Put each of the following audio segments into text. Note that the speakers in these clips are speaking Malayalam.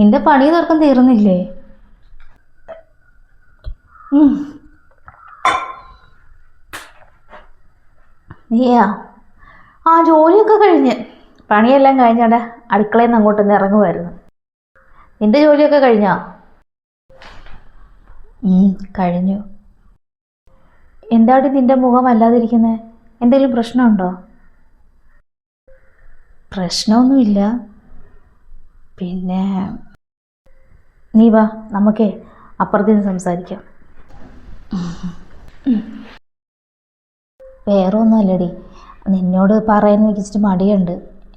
നിന്റെ പണി തീർക്കം തീർന്നില്ലേ? നീയാ? ആ, ജോലിയൊക്കെ കഴിഞ്ഞ്, പണിയെല്ലാം കഴിഞ്ഞാടെ അടുക്കളയിൽ നിന്ന് അങ്ങോട്ടൊന്ന് ഇറങ്ങുമായിരുന്നു. നിന്റെ ജോലിയൊക്കെ കഴിഞ്ഞോ? കഴിഞ്ഞു. എന്താടി നിന്റെ മുഖം വല്ലാതിരിക്കുന്നത്? എന്തെങ്കിലും പ്രശ്നമുണ്ടോ? പ്രശ്നമൊന്നുമില്ല. പിന്നെ നീ വാ, നമുക്കേ അപ്പുറത്തേന്ന് സംസാരിക്കാം. വേറെ ഒന്നുമല്ലടി, നിന്നോട് പറയാൻ എനിക്ക് ഇച്ചിരി മടിയുണ്ട്.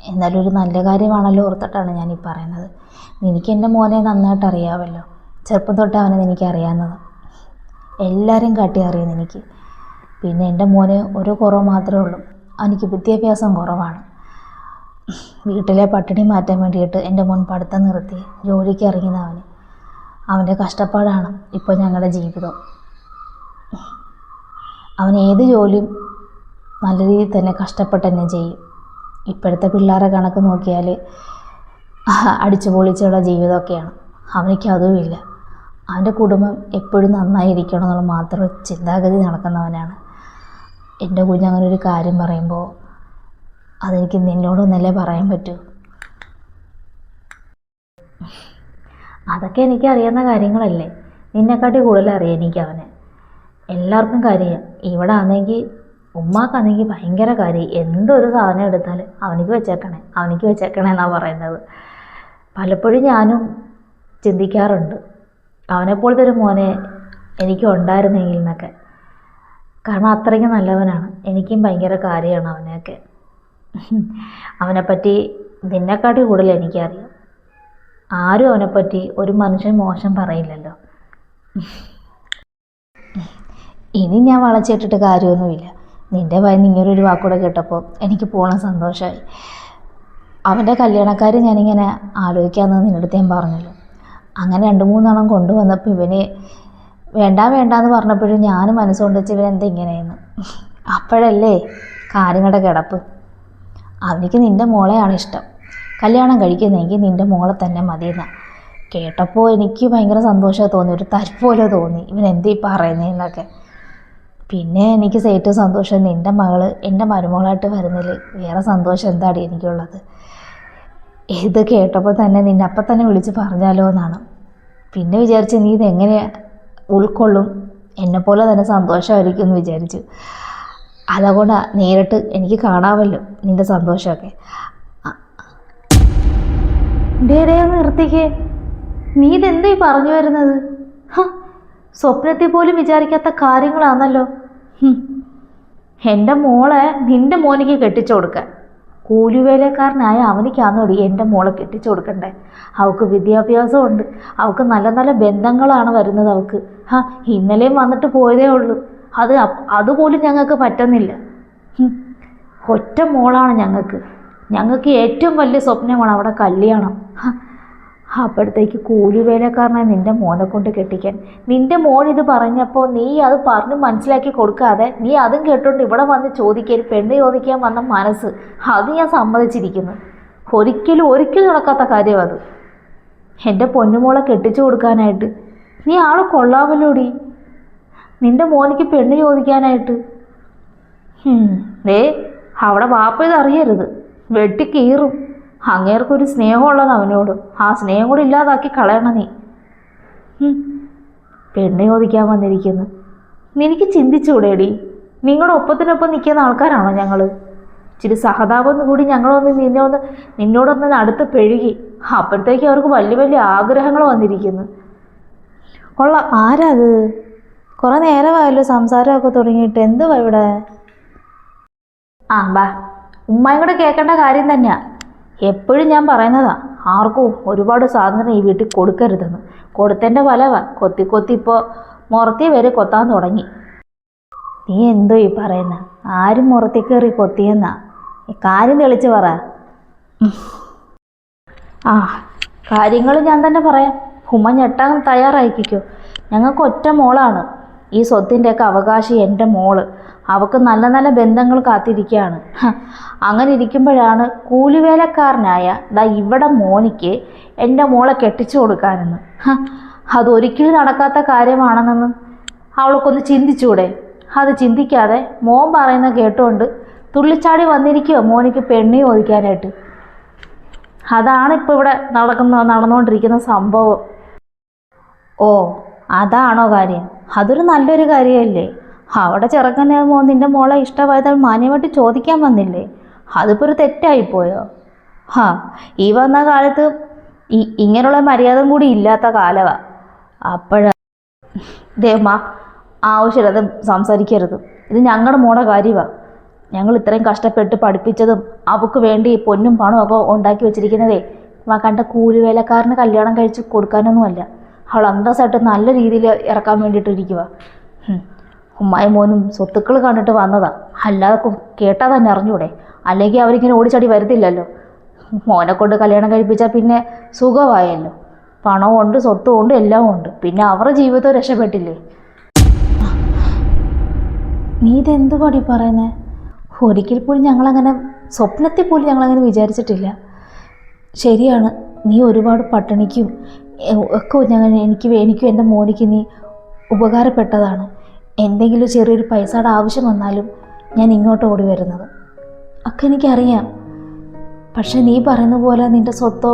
എന്നാലും ഒരു നല്ല കാര്യമാണല്ലോ ഓർത്തിട്ടാണ് ഞാനീ പറയുന്നത്. എനിക്ക് എൻ്റെ മോനെ നന്നായിട്ട് അറിയാമല്ലോ. ചെറുപ്പം തൊട്ട് അവനെ എനിക്കറിയാവുന്നത്, എല്ലാവരെയും കാട്ടി അറിയുന്നു എനിക്ക്. പിന്നെ എൻ്റെ മോന് ഒരു കുറവ് മാത്രമേ ഉള്ളൂ, അവനിക്ക് വിദ്യാഭ്യാസം കുറവാണ്. വീട്ടിലെ പട്ടിണി മാറ്റാൻ വേണ്ടിയിട്ട് എൻ്റെ മോൻ പഠിത്തം നിർത്തി ജോലിക്ക് ഇറങ്ങുന്നവന്. അവൻ്റെ കഷ്ടപ്പാടാണ് ഇപ്പോൾ ഞങ്ങളുടെ ജീവിതം. അവൻ ഏത് ജോലിയും നല്ല രീതിയിൽ തന്നെ കഷ്ടപ്പെട്ട് തന്നെ ചെയ്യും. ഇപ്പോഴത്തെ പിള്ളേരെ കണക്ക് നോക്കിയാൽ അടിച്ചു പൊളിച്ചുള്ള ജീവിതമൊക്കെയാണ്. അവനിക്ക് അതുമില്ല. അവൻ്റെ കുടുംബം എപ്പോഴും നന്നായിരിക്കണം എന്നുള്ള മാത്രം ചിന്താഗതി നടക്കുന്നവനാണ്. എൻ്റെ കുഞ്ഞങ്ങനെ ഒരു കാര്യം പറയുമ്പോൾ അതെനിക്ക് നിന്നോടൊന്നല്ലേ പറയാൻ പറ്റൂ. അതൊക്കെ എനിക്കറിയാവുന്ന കാര്യങ്ങളല്ലേ. നിന്നെക്കാട്ടി കൂടുതലറിയാം എനിക്ക് അവനെ. എല്ലാവർക്കും കാര്യം. ഇവിടെ ആണെങ്കിൽ ഉമ്മാക്കാണെങ്കിൽ ഭയങ്കര കാര്യം. എന്തൊരു സാധനം എടുത്താലും അവനിക്ക് വെച്ചേക്കണേ, അവനിക്ക് വെച്ചേക്കണേ എന്നാണ് പറയുന്നത്. പലപ്പോഴും ഞാനും ചിന്തിക്കാറുണ്ട്, അവനെപ്പോലത്തെ ഒരു മോനെ എനിക്ക് ഉണ്ടായിരുന്നെങ്കിൽ എന്നൊക്കെ. കാരണം അത്രയ്ക്ക് നല്ലവനാണ്. എനിക്കും ഭയങ്കര കാര്യമാണ് അവനെയൊക്കെ. അവനെപ്പറ്റി നിന്നെക്കാട്ടി കൂടുതൽ എനിക്കറിയാം. ആരും അവനെപ്പറ്റി ഒരു മനുഷ്യൻ മോശം പറയില്ലല്ലോ. ഇനി ഞാൻ വളച്ചിട്ടിട്ട് കാര്യമൊന്നുമില്ല. നിൻ്റെ വായിന്ന് ഇങ്ങനൊരു വാക്കൂടെ കേട്ടപ്പോൾ എനിക്ക് പൂർണ്ണ സന്തോഷമായി. അവൻ്റെ കല്യാണക്കാർ ഞാനിങ്ങനെ ആലോചിക്കാമെന്ന് നിന്നടുത്ത് ഞാൻ പറഞ്ഞല്ലോ. അങ്ങനെ 2-3 കൊണ്ടുവന്നപ്പോൾ ഇവന് വേണ്ടാന്ന് പറഞ്ഞപ്പോഴും ഞാൻ മനസ്സുകൊണ്ട് വെച്ച് ഇവനെന്താ ഇങ്ങനെയെന്ന്. അപ്പോഴല്ലേ കാര്യങ്ങളുടെ കിടപ്പ്. അവനിക്ക് നിൻ്റെ മോളെയാണ് ഇഷ്ടം. കല്യാണം കഴിക്കുന്നെങ്കിൽ നിൻ്റെ മോളെ തന്നെ മതിയെന്നാണ് കേട്ടപ്പോൾ എനിക്ക് ഭയങ്കര സന്തോഷമായി തോന്നി. ഒരു തരിപ്പോലെ തോന്നി, ഇവൻ എന്തീ പറയുന്നതെന്നൊക്കെ. പിന്നെ എനിക്ക് ഏറ്റവും സന്തോഷം നിൻ്റെ മകള് എൻ്റെ മരുമകളായിട്ട് വരുന്നതിൽ വേറെ സന്തോഷം എന്താടി എനിക്കുള്ളത്. ഇത് കേട്ടപ്പോൾ തന്നെ നിന്നെ അപ്പം തന്നെ വിളിച്ച് പറഞ്ഞാലോ എന്നാണ്. പിന്നെ വിചാരിച്ച് നീ ഇതെങ്ങനെ ഉൾക്കൊള്ളും, എന്നെപ്പോലെ തന്നെ സന്തോഷമായിരിക്കും എന്ന് വിചാരിച്ചു. അതുകൊണ്ടാണ് നേരിട്ട് എനിക്ക് കാണാമല്ലോ നിൻ്റെ സന്തോഷമൊക്കെ. ഡേടേ ഒന്ന് നിർത്തിക്കേ. നീ ഇതെന്തോ ഈ പറഞ്ഞു വരുന്നത്? സ്വപ്നത്തിൽ പോലും വിചാരിക്കാത്ത കാര്യങ്ങളാണല്ലോ. എൻ്റെ മോളെ നിൻ്റെ മോനിക്ക് കെട്ടിച്ചു കൊടുക്കാൻ. കൂലിവേലക്കാരനായ അവനിക്കാന്നോടി എൻ്റെ മോളെ കെട്ടിച്ചു കൊടുക്കണ്ടേ? അവൾക്ക് വിദ്യാഭ്യാസമുണ്ട്, അവൾക്ക് നല്ല നല്ല ബന്ധങ്ങളാണ് വരുന്നത്. അവൾക്ക് ഇന്നലെയും വന്നിട്ട് പോയതേ ഉള്ളൂ. അതുപോലും ഞങ്ങൾക്ക് പറ്റുന്നില്ല. ഒറ്റ മോളാണ് ഞങ്ങൾക്ക് ഏറ്റവും വലിയ സ്വപ്നമാണ് അവിടെ കല്യാണം. അപ്പോഴത്തേക്ക് കൂലിവേലക്കാരനായി നിൻ്റെ മോനെ കൊണ്ട് കെട്ടിക്കാൻ. നിൻ്റെ മോൻ ഇത് പറഞ്ഞപ്പോൾ നീ അത് പറഞ്ഞ് മനസ്സിലാക്കി കൊടുക്കാതെ നീ അതും കേട്ടോണ്ട് ഇവിടെ വന്ന് പെണ്ണ് ചോദിക്കാൻ വന്ന മനസ്സ്, അത് ഞാൻ സമ്മതിച്ചിരിക്കുന്നു. ഒരിക്കലും നടക്കാത്ത കാര്യം അത്. എൻ്റെ പൊന്നുമോളെ കെട്ടിച്ചു കൊടുക്കാനായിട്ട് നീ ആള് കൊള്ളാമല്ലോടി. നിൻ്റെ മോനിക്ക് പെണ്ണ് ചോദിക്കാനായിട്ട്. അവിടെ വാപ്പ ഇതറിയരുത്, വെട്ടിക്കീറും. അങ്ങേർക്കൊരു സ്നേഹമുള്ളത് അവനോട്, ആ സ്നേഹം കൂടി ഇല്ലാതാക്കി കളയണം നീ. പെണ്ണ് ചോദിക്കാൻ വന്നിരിക്കുന്നു. നിനക്ക് ചിന്തിച്ചൂടേടി, നിങ്ങളുടെ ഒപ്പത്തിനൊപ്പം നിൽക്കുന്ന ആൾക്കാരാണോ ഞങ്ങൾ? ഇച്ചിരി സഹതാപം കൂടി ഞങ്ങളൊന്ന് നിന്നോടൊന്ന് അടുത്ത് പെഴുകി. അപ്പോഴത്തേക്ക് അവർക്ക് വലിയ വലിയ ആഗ്രഹങ്ങൾ വന്നിരിക്കുന്നു. കൊള്ളാം. ആരാ അത്? കുറേ നേരമായല്ലോ സംസാരമൊക്കെ തുടങ്ങിയിട്ട്. എന്തുവാ ഇവിടെ? ബാ, ഉമ്മയും കൂടെ കേൾക്കേണ്ട കാര്യം തന്നെയാ. എപ്പോഴും ഞാൻ പറയുന്നതാ, ആർക്കും ഒരുപാട് സാധനം ഈ വീട്ടിൽ കൊടുക്കരുതെന്ന്. കൊടുത്തതിൻ്റെ ഫലവാ കൊത്തി ഇപ്പോൾ മുറത്തി വരെ കൊത്താൻ തുടങ്ങി. നീ എന്തോ ഈ പറയുന്ന? ആരും മുറത്തി കയറി കൊത്തിയെന്നാ? കാര്യം തെളിച്ച് പറ. കാര്യങ്ങൾ ഞാൻ തന്നെ പറയാം. ഉമ്മ ഞെട്ടാൻ തയ്യാറായിക്കോ. ഞങ്ങൾക്ക് ഒറ്റ മോളാണ്. ഈ സ്വത്തിൻ്റെയൊക്കെ അവകാശി എൻ്റെ മോള്. അവൾക്ക് നല്ല നല്ല ബന്ധങ്ങൾ കാത്തിരിക്കുകയാണ്. അങ്ങനെ ഇരിക്കുമ്പോഴാണ് കൂലിവേലക്കാരനായ ഇവിടെ മോനിക്ക് എൻ്റെ മോളെ കെട്ടിച്ചു കൊടുക്കാനെന്ന്. അതൊരിക്കലും നടക്കാത്ത കാര്യമാണെന്നൊന്നും അവൾക്കൊന്ന് ചിന്തിച്ചൂടെ? അത് ചിന്തിക്കാതെ മോൻ പറയുന്ന കേട്ടുകൊണ്ട് തുള്ളിച്ചാടി വന്നിരിക്കുമോ മോനിക്ക് പെണ്ണി ചോദിക്കാനായിട്ട്. അതാണ് ഇപ്പോൾ ഇവിടെ നടന്നുകൊണ്ടിരിക്കുന്ന സംഭവം. ഓ, അതാണോ കാര്യം? അതൊരു നല്ലൊരു കാര്യമല്ലേ? അവിടെ ചെറുക്കനെ നിൻ്റെ മോളെ ഇഷ്ടമായത് മാന്യമായിട്ട് ചോദിക്കാൻ വന്നില്ലേ? അതിപ്പോൾ ഒരു തെറ്റായിപ്പോയോ? ഈ വന്ന കാലത്ത് ഇങ്ങനെയുള്ള മര്യാദ കൂടി ഇല്ലാത്ത കാലമാണ്. ദേവമ്മ, ആവശ്യമില്ലാതെ സംസാരിക്കരുത്. ഇത് ഞങ്ങളുടെ മോളുടെ കാര്യമാണ്. ഞങ്ങൾ ഇത്രയും കഷ്ടപ്പെട്ട് പഠിപ്പിച്ചതും അവൾക്ക് വേണ്ടി പൊന്നും പണവും ഒക്കെ ഉണ്ടാക്കി വെച്ചിരിക്കുന്നതേ കണ്ട കൂലിവേലക്കാരന് കല്യാണം കഴിച്ച് കൊടുക്കാനൊന്നുമല്ല. അവൾ അന്തസ്സായിട്ട് നല്ല രീതിയിൽ ഇറക്കാൻ വേണ്ടിയിട്ടിരിക്കുക. ഉമ്മായി മോനും സ്വത്തുക്കൾ കണ്ടിട്ട് വന്നതാ, അല്ലാതെ കേട്ടാൽ തന്നെ അറിഞ്ഞൂടെ? അല്ലെങ്കിൽ അവരിങ്ങനെ ഓടിച്ചാടി വരത്തില്ലല്ലോ. മോനെ കൊണ്ട് കല്യാണം കഴിപ്പിച്ചാൽ പിന്നെ സുഖമായല്ലോ. പണവും ഉണ്ട്, സ്വത്തും ഉണ്ട്, എല്ലാം ഉണ്ട്. പിന്നെ അവരുടെ ജീവിതം രക്ഷപ്പെട്ടില്ലേ? നീ ഇതെന്ത് പടി പറയുന്നേ? ഒരിക്കൽ പോലും ഞങ്ങളങ്ങനെ സ്വപ്നത്തിൽ പോലും ഞങ്ങളങ്ങനെ വിചാരിച്ചിട്ടില്ല. ശരിയാണ്, നീ ഒരുപാട് പട്ടിണിക്കും ഒക്കെ എനിക്കും എൻ്റെ മോനിക്ക് നീ ഉപകാരപ്പെട്ടതാണ്. എന്തെങ്കിലും ചെറിയൊരു പൈസയുടെ ആവശ്യം വന്നാലും ഞാൻ ഇങ്ങോട്ട് ഓടി വരുന്നത് ഒക്കെ എനിക്കറിയാം. പക്ഷെ നീ പറയുന്ന പോലെ നിൻ്റെ സ്വത്തോ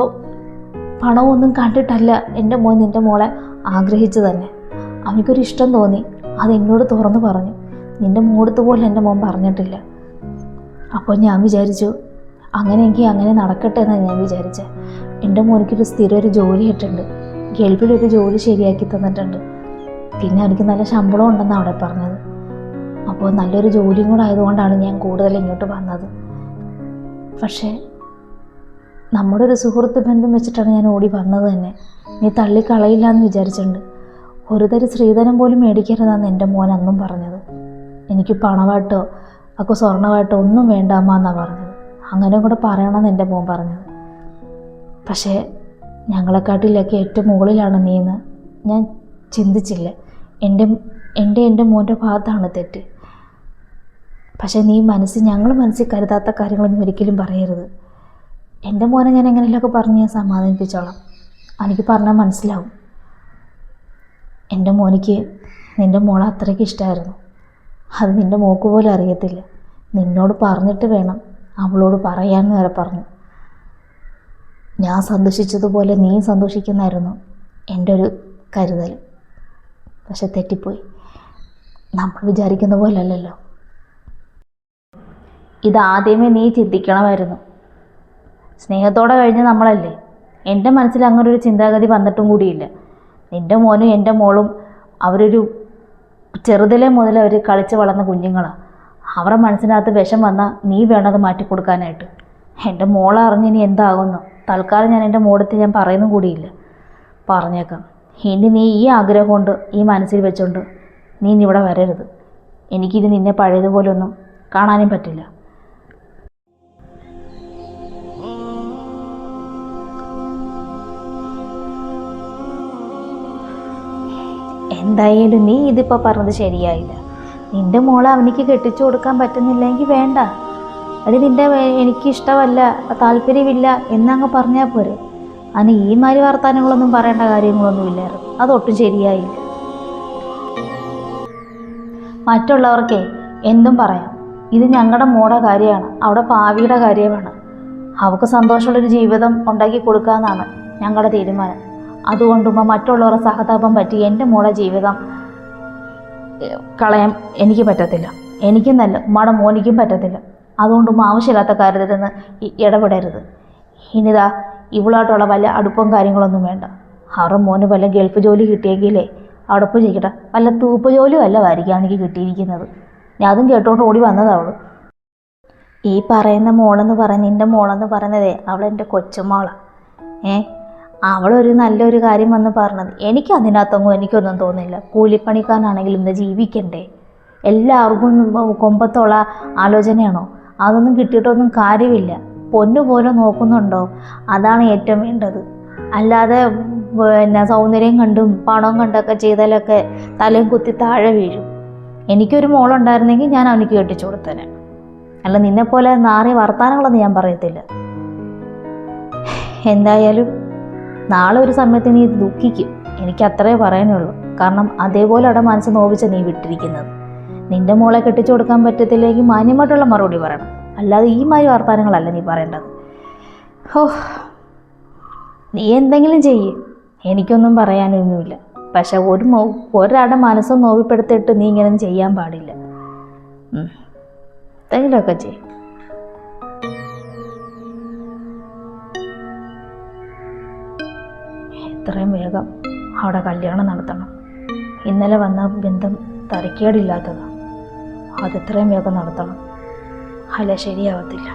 പണമോ ഒന്നും കണ്ടിട്ടല്ല എൻ്റെ മോൻ നിൻ്റെ മോളെ ആഗ്രഹിച്ചു തന്നെ. അവനിക്കൊരു ഇഷ്ടം തോന്നി, അത് എന്നോട് തുറന്നു പറഞ്ഞു. നിൻ്റെ മോടത്ത് പോലും എൻ്റെ മോൻ പറഞ്ഞിട്ടില്ല. അപ്പോൾ ഞാൻ വിചാരിച്ചു അങ്ങനെയെങ്കിൽ അങ്ങനെ നടക്കട്ടെ എന്നാണ് ഞാൻ വിചാരിച്ചത്. എൻ്റെ മോനിക്കൊരു സ്ഥിരം ഒരു ജോലി ഇട്ടുണ്ട്, ഗൾഫിലൊരു ജോലി ശരിയാക്കി തന്നിട്ടുണ്ട്. പിന്നെ എനിക്ക് നല്ല ശമ്പളം ഉണ്ടെന്നാണ് അവിടെ പറഞ്ഞത്. അപ്പോൾ നല്ലൊരു ജോലിയും കൂടെ ആയതുകൊണ്ടാണ് ഞാൻ കൂടുതൽ ഇങ്ങോട്ട് വന്നത്. പക്ഷേ നമ്മുടെ ഒരു സുഹൃത്ത് ബന്ധം വെച്ചിട്ടാണ് ഞാൻ ഓടി വന്നത് തന്നെ. നീ തള്ളിക്കളയില്ല എന്ന് വിചാരിച്ചിട്ടുണ്ട്. ഒരു തരി സ്ത്രീധനം പോലും മേടിക്കരുതെന്നാണ് എൻ്റെ മോൻ അന്നും പറഞ്ഞത്. എനിക്ക് പണമായിട്ടോ ഒക്കെ സ്വർണ്ണമായിട്ടോ ഒന്നും വേണ്ട അമ്മ എന്നാണ് പറഞ്ഞത്. അങ്ങനെ കൂടെ പറയണമെന്ന് എൻ്റെ മോൻ പറഞ്ഞത്. പക്ഷേ ഞങ്ങളെക്കാട്ടിലൊക്കെ ഏറ്റവും മുകളിലാണ് നീയെന്ന് ഞാൻ ചിന്തിച്ചില്ല. എൻ്റെ മോൻ്റെ ഭാഗത്താണ് തെറ്റ്. പക്ഷേ നീ ഞങ്ങൾ മനസ്സിൽ കരുതാത്ത കാര്യങ്ങൾ നീ ഒരിക്കലും പറയരുത്. എൻ്റെ മോനെ ഞാൻ എങ്ങനെയൊക്കെ പറഞ്ഞ് ഞാൻ സമാധാനിപ്പിച്ചോളാം. എനിക്ക് പറഞ്ഞാൽ മനസ്സിലാവും. എൻ്റെ മോനിക്ക് നിൻ്റെ മോളെ അത്രയ്ക്ക് ഇഷ്ടമായിരുന്നു. അത് നിൻ്റെ മോക്ക് പോലും അറിയത്തില്ല. നിന്നോട് പറഞ്ഞിട്ട് വേണം അവളോട് പറയാമെന്ന് വരെ പറഞ്ഞു. ഞാൻ സന്തോഷിച്ചതുപോലെ നീ സന്തോഷിക്കുന്നായിരുന്നു എൻ്റെ ഒരു കരുതൽ. പക്ഷെ തെറ്റിപ്പോയി. നമ്മൾ വിചാരിക്കുന്ന പോലെ അല്ലല്ലോ. ഇതാദ്യമേ നീ ചിന്തിക്കണമായിരുന്നു. സ്നേഹത്തോടെ കഴിഞ്ഞ നമ്മളല്ലേ. എൻ്റെ മനസ്സിൽ അങ്ങനെ ഒരു ചിന്താഗതി വന്നിട്ടും കൂടിയില്ല. നിൻ്റെ മോനും എൻ്റെ മോളും അവരൊരു ചെറുതിലെ മുതൽ അവർ കളിച്ച് വളർന്ന കുഞ്ഞുങ്ങളാണ്. അവരുടെ മനസ്സിനകത്ത് വിഷം വന്നാൽ നീ വേണത് മാറ്റിക്കൊടുക്കാനായിട്ട്. എൻ്റെ മോളെ അറിഞ്ഞ് ഇനി എന്താകുന്നു? തൽക്കാലം ഞാൻ എൻ്റെ മോടത്ത് ഞാൻ പറയുന്നും കൂടിയില്ല. പറഞ്ഞേക്കാം, ഇനി നീ ഈ ആഗ്രഹം കൊണ്ട് ഈ മനസ്സിൽ വെച്ചുകൊണ്ട് നീ ഇനി ഇവിടെ വരരുത്. എനിക്കിനി നിന്നെ പഴയതുപോലൊന്നും കാണാനും പറ്റില്ല. എന്തായാലും നീ ഇതിപ്പോൾ പറഞ്ഞത് ശരിയായില്ല. നിൻ്റെ മോളെ അവനിക്ക് കെട്ടിച്ചു കൊടുക്കാൻ പറ്റുന്നില്ലെങ്കിൽ വേണ്ട. അത് എനിക്കിഷ്ടമല്ല, താല്പര്യമില്ല എന്നങ്ങ് പറഞ്ഞാൽ പോരെ. അതിന് ഈ മാതിരി വർത്തമാനങ്ങളൊന്നും പറയേണ്ട കാര്യങ്ങളൊന്നും ഇല്ലായിരുന്നു. അതൊട്ടും ശരിയായില്ല. മറ്റുള്ളവർക്കേ എന്തും പറയാം. ഇത് ഞങ്ങളുടെ മോളുടെ കാര്യമാണ്, അവിടെ ഭാവിയുടെ കാര്യമാണ്. അവൾക്ക് സന്തോഷമുള്ളൊരു ജീവിതം ഉണ്ടാക്കി കൊടുക്കാമെന്നാണ് ഞങ്ങളുടെ തീരുമാനം. അതുകൊണ്ടുമ്പോൾ മറ്റുള്ളവരുടെ സഹതാപം പറ്റി എൻ്റെ മോളുടെ ജീവിതം കളയാൻ എനിക്ക് പറ്റത്തില്ല. എനിക്കെന്നല്ല ഉമ്മയുടെ മോനിക്കും പറ്റത്തില്ല. അതുകൊണ്ടും ആവശ്യമില്ലാത്ത കാര്യത്തിൽ നിന്ന് ഇടപെടരുത്. ഇനിതാ ഇവളായിട്ടുള്ള വല്ല അടുപ്പവും കാര്യങ്ങളൊന്നും വേണ്ട. അവരുടെ മോന് വല്ല ഗൾഫ് ജോലി കിട്ടിയെങ്കിലേ അടുപ്പ് ചെയ്യട്ടെ. വല്ല തൂപ്പ് ജോലിയും അല്ല എനിക്ക് കിട്ടിയിരിക്കുന്നത്. ഞാൻ അതും കേട്ടോണ്ട് ഓടി വന്നതവള്. ഈ പറയുന്ന മോളെന്ന് പറയുന്ന നിൻ്റെ മോളെന്ന് പറയുന്നതേ അവളെൻ്റെ കൊച്ചുമോളാണ്. അവളൊരു നല്ലൊരു കാര്യം വന്ന് പറഞ്ഞത് എനിക്ക് എനിക്കൊന്നും തോന്നില്ല. കൂലിപ്പണിക്കാരനാണെങ്കിലും ഇന്ന് ജീവിക്കണ്ടേ? എല്ലാവർക്കും കൊമ്പത്തുള്ള ആലോചനയാണോ? അതൊന്നും കിട്ടിയിട്ടൊന്നും കാര്യമില്ല. പൊന്നുപോലെ നോക്കുന്നുണ്ടോ? അതാണ് ഏറ്റവും വേണ്ടത്. അല്ലാതെ പിന്നെ സൗന്ദര്യം കണ്ടും പണവും കണ്ടൊക്കെ ചെയ്താലൊക്കെ തലയും കുത്തി താഴെ വീഴും. എനിക്കൊരു മോളുണ്ടായിരുന്നെങ്കിൽ ഞാൻ അവനിക്ക് കെട്ടിച്ചു കൊടുത്തേനെ. അല്ല നിന്നെപ്പോലെ നാറിയ വർത്താനങ്ങളൊന്നും ഞാൻ പറയത്തില്ല. എന്തായാലും നാളെ ഒരു സമയത്ത് നീ ഇത് ദുഃഖിക്കും, എനിക്ക് അത്രേ പറയാനുള്ളൂ. കാരണം അതേപോലെ അവിടെ മനസ്സ് നോവിച്ച നീ വിട്ടിരിക്കുന്നത്. നിന്റെ മോളെ കെട്ടിച്ചു കൊടുക്കാൻ പറ്റത്തില്ലെങ്കിൽ മാന്യമായിട്ടുള്ള മറുപടി പറയണം, അല്ലാതെ ഈ മാതിരി വർത്താനങ്ങളല്ല നീ പറയേണ്ടത്. ഹോ, നീ എന്തെങ്കിലും ചെയ്യ്, എനിക്കൊന്നും പറയാനൊന്നുമില്ല. പക്ഷെ ഒരാളുടെ മനസ്സ് നോവിപ്പെടുത്തിയിട്ട് നീ ഇങ്ങനെ ചെയ്യാൻ പാടില്ല. എന്തെങ്കിലുമൊക്കെ ചെയ്യും. എത്രയും വേഗം അവിടെ കല്യാണം നടത്തണം. ഇന്നലെ വന്ന ബന്ധം തരക്കേടില്ലാത്തതാണ്, അതെത്രയും വേഗം നടത്തണം, അല്ല ശരിയാവത്തില്ല.